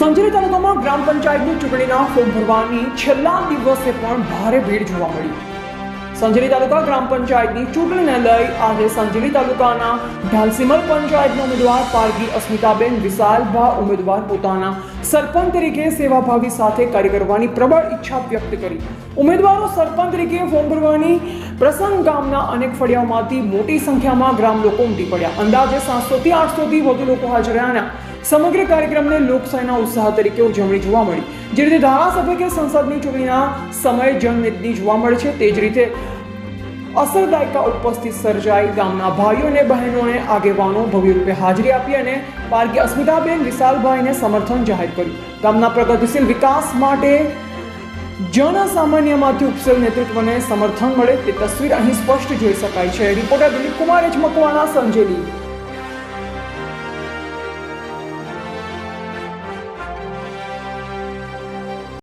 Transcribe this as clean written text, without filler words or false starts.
સંજેલી તાલુકામાં ગ્રામ પંચાયતની ચૂંટણીના ફોર્મ ભરવાની છેલ્લા દિવસે પણ ભારે ભીડ જોવા મળી। સંજેલી તાલુકા ગ્રામ પંચાયતની ચૂંટણીને લઈ આજે સંજેલી તાલુકાના ઢાલસીમલ પંચાયતના ઉમેદવાર પારગી અસ્મિતાબેન વિશાલભા ઉમેદવાર પોતાના સરપંચ તરીકે સેવાભાવી સાથે કાર્ય કરવાની પ્રબળ ઈચ્છા વ્યક્ત કરી। ઉમેદવારો સરપંચ તરીકે ફોર્મ ભરવાની પ્રસંગ ગામના અનેક ફળિયાઓમાંથી મોટી સંખ્યામાં ગ્રામ લોકો ઉમટી પડ્યા। અંદાજે 700 થી 800 થી વધુ લોકો હાજર રહ્યા। સમગ્ર કાર્યક્રમને લોકશાહીના ઉત્સાહ તરીકે ઉજવણી જોવા મળી। જે રીતે ધારાસભ્ય કે સંસદની ચૂંટણીના સમયે જનમેદની જોવા મળે છે, તે જ રીતે અસરદાયકા ઉપસ્થિત સર્જાઈ। ગામના ભાઈઓ અને બહેનોને આગેવાનો ભવ્ય રૂપે હાજરી આપી અને પારગી અસ્મિતાબેન વિશાલભાઈને સમર્થન જાહેર કર્યું। ગામના પ્રગતિશીલ વિકાસ માટે જનસામાન્યમાંથી ઉપસેલ નેતૃત્વને સમર્થન મળે તે તસવીર અહીં સ્પષ્ટ જોઈ શકાય છે। Reporter Dilip Kumar H Makwana, Sanjeli.